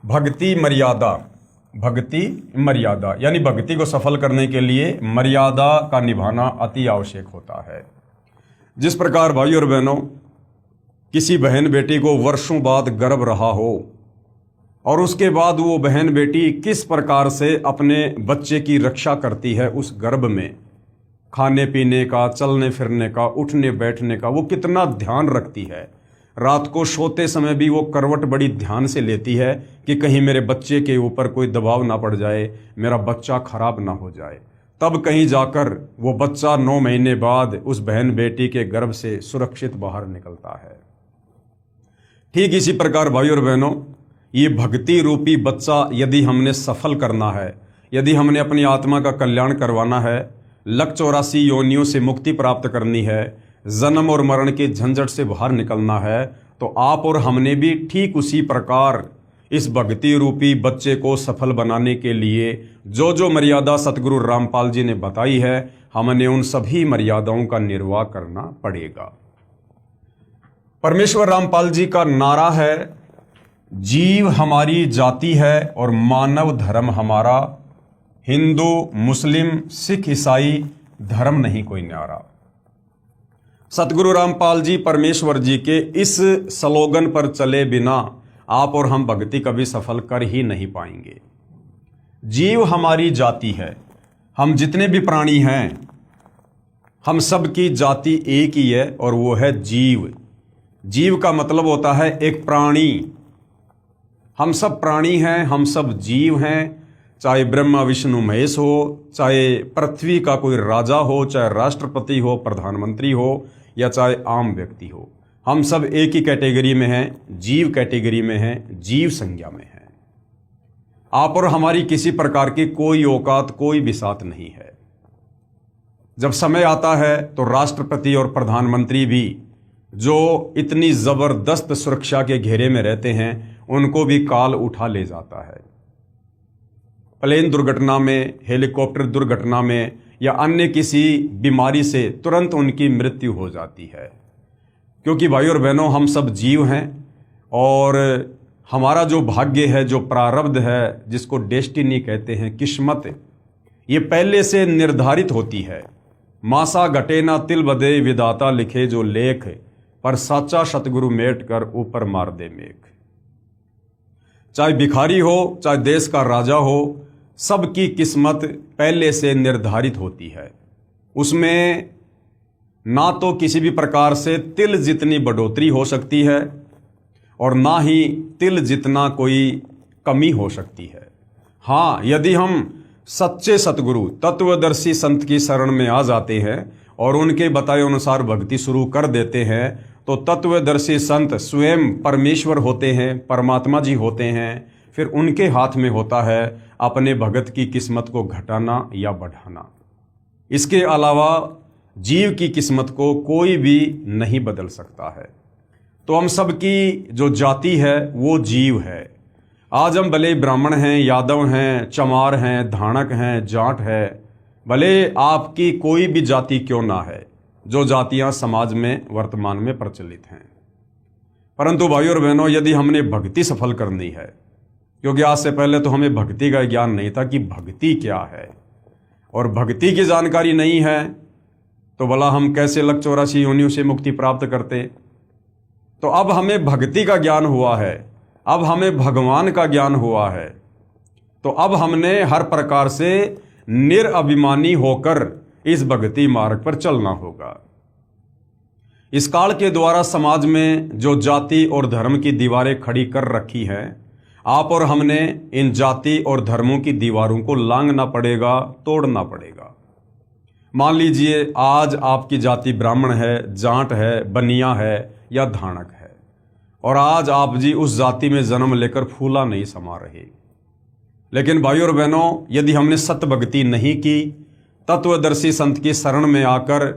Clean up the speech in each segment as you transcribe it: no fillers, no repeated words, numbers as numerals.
भक्ति मर्यादा। भक्ति मर्यादा यानी भक्ति को सफल करने के लिए मर्यादा का निभाना अति आवश्यक होता है। जिस प्रकार भाई और बहनों, किसी बहन बेटी को वर्षों बाद गर्भ रहा हो और उसके बाद वो बहन बेटी किस प्रकार से अपने बच्चे की रक्षा करती है, उस गर्भ में खाने पीने का, चलने फिरने का, उठने बैठने का वो कितना ध्यान रखती है। रात को सोते समय भी वो करवट बड़ी ध्यान से लेती है कि कहीं मेरे बच्चे के ऊपर कोई दबाव ना पड़ जाए, मेरा बच्चा खराब ना हो जाए। तब कहीं जाकर वो बच्चा 9 महीने बाद उस बहन बेटी के गर्भ से सुरक्षित बाहर निकलता है। ठीक इसी प्रकार भाई और बहनों, ये भक्ति रूपी बच्चा यदि हमने सफल करना है, यदि हमने अपनी आत्मा का कल्याण करवाना है, लक 84 योनियों से मुक्ति प्राप्त करनी है, जन्म और मरण के झंझट से बाहर निकलना है, तो आप और हमने भी ठीक उसी प्रकार इस भक्ति रूपी बच्चे को सफल बनाने के लिए जो जो मर्यादा सतगुरु रामपाल जी ने बताई है, हमने उन सभी मर्यादाओं का निर्वाह करना पड़ेगा। परमेश्वर रामपाल जी का नारा है, जीव हमारी जाति है और मानव धर्म हमारा, हिंदू मुस्लिम सिख ईसाई धर्म नहीं कोई न्यारा। सतगुरु रामपाल जी परमेश्वर जी के इस स्लोगन पर चले बिना आप और हम भक्ति कभी सफल कर ही नहीं पाएंगे। जीव हमारी जाति है, हम जितने भी प्राणी हैं हम सब की जाति एक ही है और वो है जीव। जीव का मतलब होता है एक प्राणी। हम सब प्राणी हैं, हम सब जीव हैं, चाहे ब्रह्मा विष्णु महेश हो, चाहे पृथ्वी का कोई राजा हो, चाहे राष्ट्रपति हो, प्रधानमंत्री हो, या चाहे आम व्यक्ति हो, हम सब एक ही कैटेगरी में हैं, जीव कैटेगरी में हैं, जीव संज्ञा में हैं। आप और हमारी किसी प्रकार की कोई औकात, कोई बिसात नहीं है। जब समय आता है तो राष्ट्रपति और प्रधानमंत्री भी जो इतनी जबरदस्त सुरक्षा के घेरे में रहते हैं, उनको भी काल उठा ले जाता है। प्लेन दुर्घटना में, हेलीकॉप्टर दुर्घटना में या अन्य किसी बीमारी से तुरंत उनकी मृत्यु हो जाती है। क्योंकि भाई और बहनों, हम सब जीव हैं और हमारा जो भाग्य है, जो प्रारब्ध है, जिसको डेस्टिनी कहते हैं, किस्मत, ये पहले से निर्धारित होती है। मासा घटे ना तिल बदे, विधाता लिखे जो लेख, पर साचा सतगुरु मेट कर ऊपर मार दे मेघ। चाहे भिखारी हो, चाहे देश का राजा हो, सबकी किस्मत पहले से निर्धारित होती है। उसमें ना तो किसी भी प्रकार से तिल जितनी बढ़ोतरी हो सकती है और ना ही तिल जितना कोई कमी हो सकती है। हाँ, यदि हम सच्चे सतगुरु तत्वदर्शी संत की शरण में आ जाते हैं और उनके बताए अनुसार भक्ति शुरू कर देते हैं, तो तत्वदर्शी संत स्वयं परमेश्वर होते हैं, परमात्मा जी होते हैं। फिर उनके हाथ में होता है अपने भगत की किस्मत को घटाना या बढ़ाना। इसके अलावा जीव की किस्मत को कोई भी नहीं बदल सकता है। तो हम सब की जो जाति है वो जीव है। आज हम भले ब्राह्मण हैं, यादव हैं, चमार हैं, धाणक हैं, जाट है, भले आपकी कोई भी जाति क्यों ना है, जो जातियां समाज में वर्तमान में प्रचलित हैं। परंतु भाई और बहनों, यदि हमने भक्ति सफल करनी है, क्योंकि आज से पहले तो हमें भक्ति का ज्ञान नहीं था कि भक्ति क्या है, और भक्ति की जानकारी नहीं है तो भला हम कैसे लक 84 योनियों से मुक्ति प्राप्त करते। तो अब हमें भक्ति का ज्ञान हुआ है, अब हमें भगवान का ज्ञान हुआ है, तो अब हमने हर प्रकार से निरअभिमानी होकर इस भक्ति मार्ग पर चलना होगा। इस काल के द्वारा समाज में जो जाति और धर्म की दीवारें खड़ी कर रखी हैं, आप और हमने इन जाति और धर्मों की दीवारों को लांघना पड़ेगा, तोड़ना पड़ेगा। मान लीजिए आज आपकी जाति ब्राह्मण है, जाट है, बनिया है या धाणक है, और आज आप जी उस जाति में जन्म लेकर फूला नहीं समा रहे। लेकिन भाई और बहनों, यदि हमने सत्य भक्ति नहीं की, तत्वदर्शी संत की शरण में आकर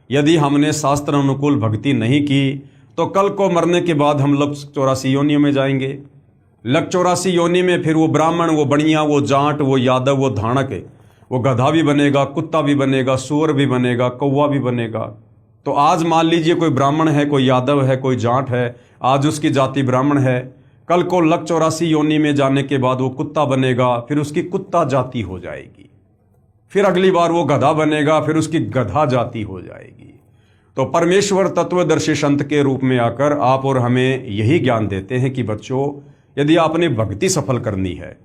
यदि हमने शास्त्र अनुकूल भक्ति नहीं की, तो कल को मरने के बाद हम लक 84 योनियों में जाएंगे। लक 84 योनि में फिर वो ब्राह्मण, वो बनिया, वो जाट, वो यादव, वो धाणक, वो गधा भी बनेगा, कुत्ता भी बनेगा, सूअर भी बनेगा, कौवा भी बनेगा। तो आज मान लीजिए कोई ब्राह्मण है, कोई यादव है, कोई जाट है, आज उसकी जाति ब्राह्मण है, कल को लक 84 योनि में जाने के बाद वो कुत्ता बनेगा, फिर उसकी कुत्ता जाति हो जाएगी, फिर अगली बार वो गधा बनेगा, फिर उसकी गधा जाति हो जाएगी। तो परमेश्वर तत्वदर्शी संत के रूप में आकर आप और हमें यही ज्ञान देते हैं कि बच्चों, यदि आपने भक्ति सफल करनी है,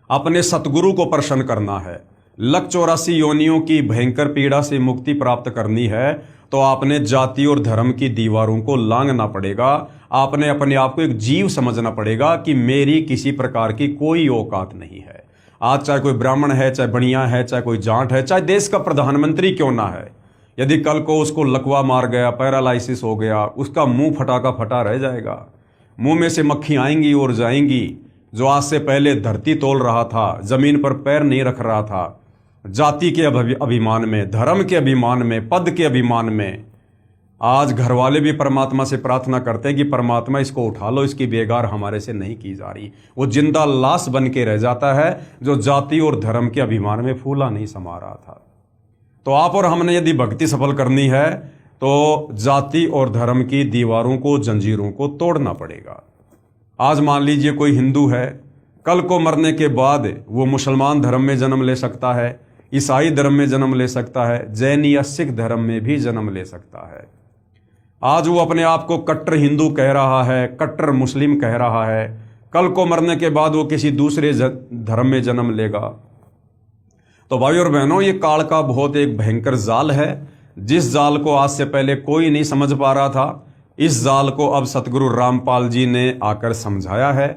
अपने सतगुरु को प्रसन्न करना है, लक 84 योनियों की भयंकर पीड़ा से मुक्ति प्राप्त करनी है, तो आपने जाति और धर्म की दीवारों को लांघना पड़ेगा। आपने अपने आप को एक जीव समझना पड़ेगा कि मेरी किसी प्रकार की कोई औकात नहीं है। आज चाहे कोई ब्राह्मण है, चाहे बनिया है, चाहे कोई जाट है, चाहे देश का प्रधानमंत्री क्यों ना है, यदि कल को उसको लकवा मार गया, पैरालाइसिस हो गया, उसका मुंह फटा का फटा रह जाएगा। मुंह में से मक्खी आएंगी और जाएंगी। जो आज से पहले धरती तोल रहा था, जमीन पर पैर नहीं रख रहा था, जाति के अभिमान में, धर्म के अभिमान में, पद के अभिमान में, आज घर वाले भी परमात्मा से प्रार्थना करते हैं कि परमात्मा इसको उठा लो, इसकी बेगार हमारे से नहीं की जा रही। वो जिंदा लाश बन के रह जाता है जो जाति और धर्म के अभिमान में फूला नहीं समा रहा था। तो आप और हमने यदि भक्ति सफल करनी है तो जाति और धर्म की दीवारों को, जंजीरों को तोड़ना पड़ेगा। आज मान लीजिए कोई हिंदू है, कल को मरने के बाद वो मुसलमान धर्म में जन्म ले सकता है, ईसाई धर्म में जन्म ले सकता है, जैन या सिख धर्म में भी जन्म ले सकता है। आज वो अपने आप को कट्टर हिंदू कह रहा है, कट्टर मुस्लिम कह रहा है, कल को मरने के बाद वो किसी दूसरे धर्म में जन्म लेगा। तो भाई और बहनों, ये काल का बहुत एक भयंकर जाल है, जिस जाल को आज से पहले कोई नहीं समझ पा रहा था, इस जाल को अब सतगुरु रामपाल जी ने आकर समझाया है,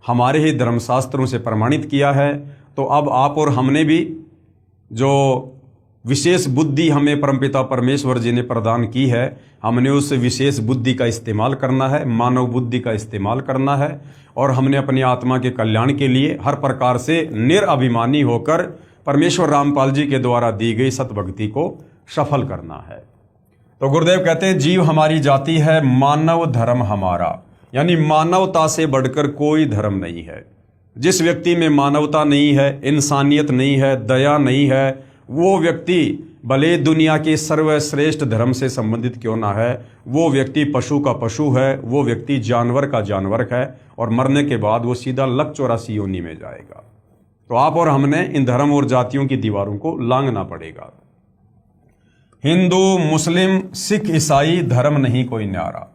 हमारे ही धर्मशास्त्रों से प्रमाणित किया है। तो अब आप और हमने भी जो विशेष बुद्धि हमें परमपिता परमेश्वर जी ने प्रदान की है, हमने उस विशेष बुद्धि का इस्तेमाल करना है, मानव बुद्धि का इस्तेमाल करना है, और हमने अपनी आत्मा के कल्याण के लिए हर प्रकार से निरअभिमानी होकर परमेश्वर रामपाल जी के द्वारा दी गई सतभक्ति को सफल करना है। तो गुरुदेव कहते हैं, जीव हमारी जाति है, मानव धर्म हमारा, यानी मानवता से बढ़कर कोई धर्म नहीं है। जिस व्यक्ति में मानवता नहीं है, इंसानियत नहीं है, दया नहीं है, वो व्यक्ति भले दुनिया के सर्वश्रेष्ठ धर्म से संबंधित क्यों ना है, वो व्यक्ति पशु का पशु है, वो व्यक्ति जानवर का जानवर है, और मरने के बाद वो सीधा लक 84 योनि में जाएगा। तो आप और हमने इन धर्म और जातियों की दीवारों को लांघना पड़ेगा। हिंदू, मुस्लिम, सिख, ईसाई धर्म नहीं कोई न्यारा।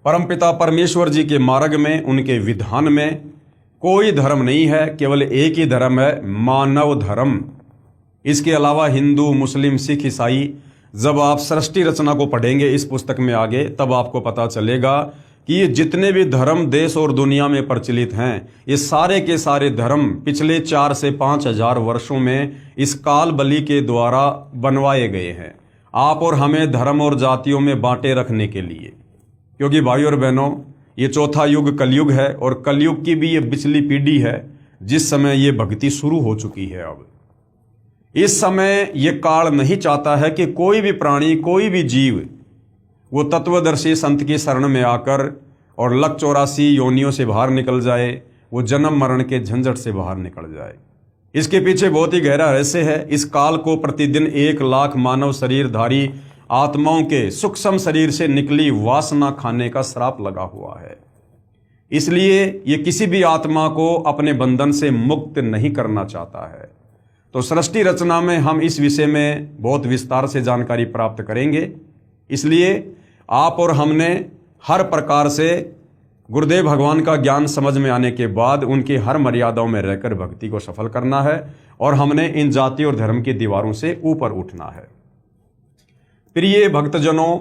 परमपिता परमेश्वर जी के मार्ग में, उनके विधान में कोई धर्म नहीं है, केवल एक ही धर्म है, मानव धर्म। इसके अलावा हिंदू, मुस्लिम, सिख, ईसाई, जब आप सृष्टि रचना को पढ़ेंगे इस पुस्तक में आगे, तब आपको पता चलेगा कि ये जितने भी धर्म देश और दुनिया में प्रचलित हैं, ये सारे के सारे धर्म पिछले 4 से 5 हजार वर्षों में इस काल बलि के द्वारा बनवाए गए हैं, आप और हमें धर्म और जातियों में बांटे रखने के लिए। क्योंकि भाई और बहनों, ये चौथा युग कलयुग है, और कलयुग की भी ये पिछली पीढ़ी है जिस समय ये भक्ति शुरू हो चुकी है। अब इस समय ये काल नहीं चाहता है कि कोई भी प्राणी, कोई भी जीव वो तत्वदर्शी संत की शरण में आकर और लक 84 योनियों से बाहर निकल जाए, वो जन्म मरण के झंझट से बाहर निकल जाए। इसके पीछे बहुत ही गहरा रहस्य है। इस काल को प्रतिदिन 1 लाख मानव शरीरधारी आत्माओं के सूक्ष्म शरीर से निकली वासना खाने का श्राप लगा हुआ है। इसलिए ये किसी भी आत्मा को अपने बंधन से मुक्त नहीं करना चाहता है। तो सृष्टि रचना में हम इस विषय में बहुत विस्तार से जानकारी प्राप्त करेंगे। इसलिए आप और हमने हर प्रकार से गुरुदेव भगवान का ज्ञान समझ में आने के बाद उनकी हर मर्यादाओं में रहकर भक्ति को सफल करना है, और हमने इन जाति और धर्म की दीवारों से ऊपर उठना है। प्रिय भक्तजनों,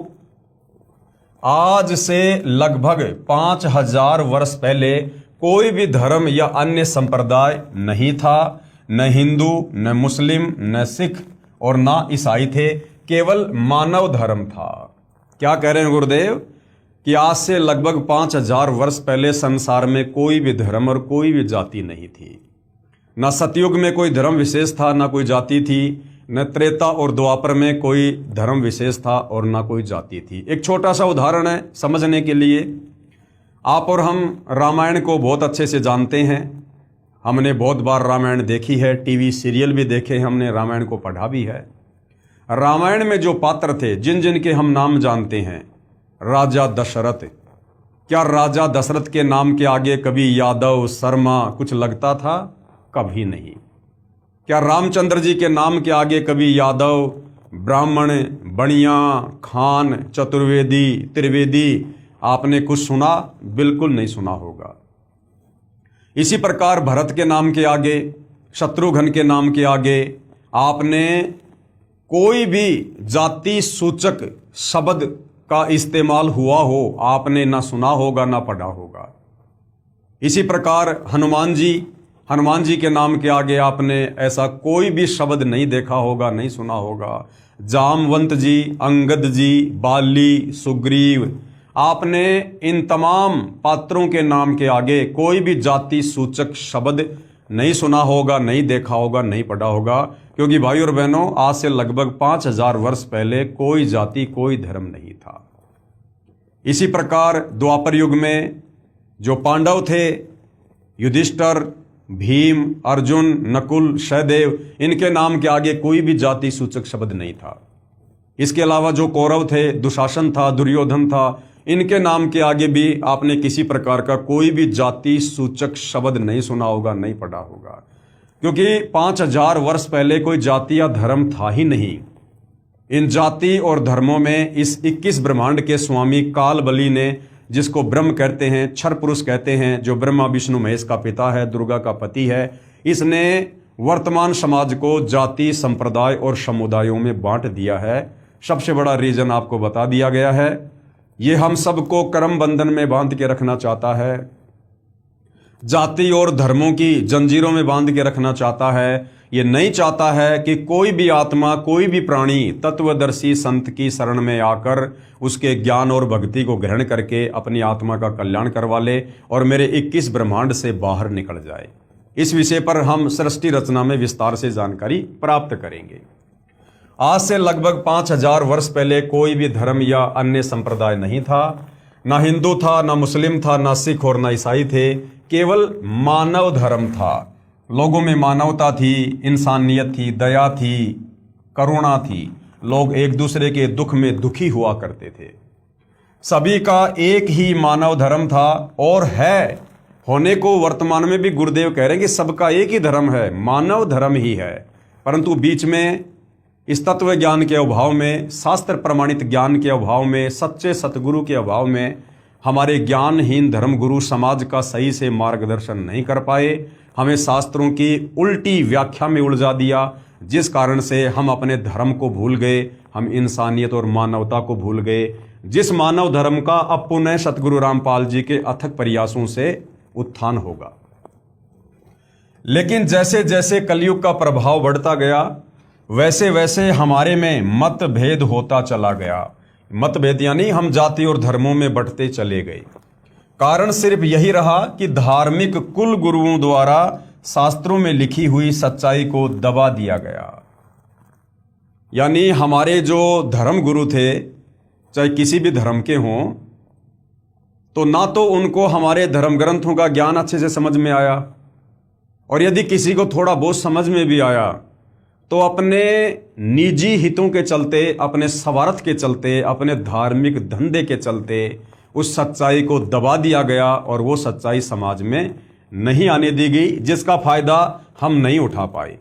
आज से लगभग 5000 वर्ष पहले कोई भी धर्म या अन्य संप्रदाय नहीं था। न हिंदू, न मुस्लिम, न सिख और न ईसाई थे, केवल मानव धर्म था। क्या कह रहे हैं गुरुदेव कि आज से लगभग 5000 वर्ष पहले संसार में कोई भी धर्म और कोई भी जाति नहीं थी। न सतयुग में कोई धर्म विशेष था, न कोई जाति थी, न त्रेता और द्वापर में कोई धर्म विशेष था और न कोई जाति थी। एक छोटा सा उदाहरण है समझने के लिए। आप और हम रामायण को बहुत अच्छे से जानते हैं। हमने बहुत बार रामायण देखी है, टीवी सीरियल भी देखे हैं, हमने रामायण को पढ़ा भी है। रामायण में जो पात्र थे, जिन जिन के हम नाम जानते हैं, राजा दशरथ, क्या राजा दशरथ के नाम के आगे कभी यादव शर्मा कुछ लगता था? कभी नहीं। क्या रामचंद्र जी के नाम के आगे कभी यादव, ब्राह्मण, बनिया, खान, चतुर्वेदी, त्रिवेदी आपने कुछ सुना? बिल्कुल नहीं सुना होगा। इसी प्रकार भरत के नाम के आगे, शत्रुघ्न के नाम के आगे आपने कोई भी जाति सूचक शब्द का इस्तेमाल हुआ हो आपने ना सुना होगा ना पढ़ा होगा। इसी प्रकार हनुमान जी के नाम के आगे आपने ऐसा कोई भी शब्द नहीं देखा होगा, नहीं सुना होगा। जामवंत जी, अंगद जी, बाली, सुग्रीव, आपने इन तमाम पात्रों के नाम के आगे कोई भी जाति सूचक शब्द नहीं सुना होगा, नहीं देखा होगा, नहीं पढ़ा होगा, क्योंकि भाई और बहनों आज से लगभग 5000 वर्ष पहले कोई जाति कोई धर्म नहीं था। इसी प्रकार द्वापर युग में जो पांडव थे, युधिष्ठिर, भीम, अर्जुन, नकुल, सहदेव, इनके नाम के आगे कोई भी जाति सूचक शब्द नहीं था। इसके अलावा जो कौरव थे, दुशासन था, दुर्योधन था, इनके नाम के आगे भी आपने किसी प्रकार का कोई भी जाति सूचक शब्द नहीं सुना होगा, नहीं पढ़ा होगा, क्योंकि 5000 वर्ष पहले कोई जाति या धर्म था ही नहीं। इन जाति और धर्मों में इस 21 ब्रह्मांड के स्वामी काल बलि ने, जिसको ब्रह्म कहते हैं, क्षर पुरुष कहते हैं, जो ब्रह्मा विष्णु महेश का पिता है, दुर्गा का पति है, इसने वर्तमान समाज को जाति, संप्रदाय और समुदायों में बांट दिया है। सबसे बड़ा रीजन आपको बता दिया गया है। ये हम सबको कर्म बंधन में बांध के रखना चाहता है, जाति और धर्मों की जंजीरों में बांध के रखना चाहता है। ये नहीं चाहता है कि कोई भी आत्मा, कोई भी प्राणी तत्वदर्शी संत की शरण में आकर उसके ज्ञान और भक्ति को ग्रहण करके अपनी आत्मा का कल्याण करवा ले और मेरे 21 ब्रह्मांड से बाहर निकल जाए। इस विषय पर हम सृष्टि रचना में विस्तार से जानकारी प्राप्त करेंगे। आज से लगभग 5000 वर्ष पहले कोई भी धर्म या अन्य संप्रदाय नहीं था, ना हिंदू था, ना मुस्लिम था, ना सिख और ना ईसाई थे। केवल मानव धर्म था। लोगों में मानवता थी, इंसानियत थी, दया थी, करुणा थी। लोग एक दूसरे के दुख में दुखी हुआ करते थे। सभी का एक ही मानव धर्म था और है, होने को वर्तमान में भी गुरुदेव कह रहे हैं कि सबका एक ही धर्म है, मानव धर्म ही है। परंतु बीच में इस तत्व ज्ञान के अभाव में, शास्त्र प्रमाणित ज्ञान के अभाव में, सच्चे सतगुरु के अभाव में हमारे ज्ञानहीन धर्मगुरु समाज का सही से मार्गदर्शन नहीं कर पाए। हमें शास्त्रों की उल्टी व्याख्या में उलझा दिया, जिस कारण से हम अपने धर्म को भूल गए, हम इंसानियत और मानवता को भूल गए, जिस मानव धर्म का अब पुनः सतगुरु रामपाल जी के अथक प्रयासों से उत्थान होगा। लेकिन जैसे जैसे कलयुग का प्रभाव बढ़ता गया, वैसे वैसे हमारे में मतभेद होता चला गया। मतभेद यानी हम जाति और धर्मों में बंटते चले गए। कारण सिर्फ यही रहा कि धार्मिक कुल गुरुओं द्वारा शास्त्रों में लिखी हुई सच्चाई को दबा दिया गया। यानी हमारे जो धर्म गुरु थे, चाहे किसी भी धर्म के हों, तो ना तो उनको हमारे धर्म ग्रंथों का ज्ञान अच्छे से समझ में आया, और यदि किसी को थोड़ा बहुत समझ में भी आया तो अपने निजी हितों के चलते, अपने स्वार्थ के चलते, अपने धार्मिक धंधे के चलते उस सच्चाई को दबा दिया गया और वो सच्चाई समाज में नहीं आने दी गई, जिसका फायदा हम नहीं उठा पाए।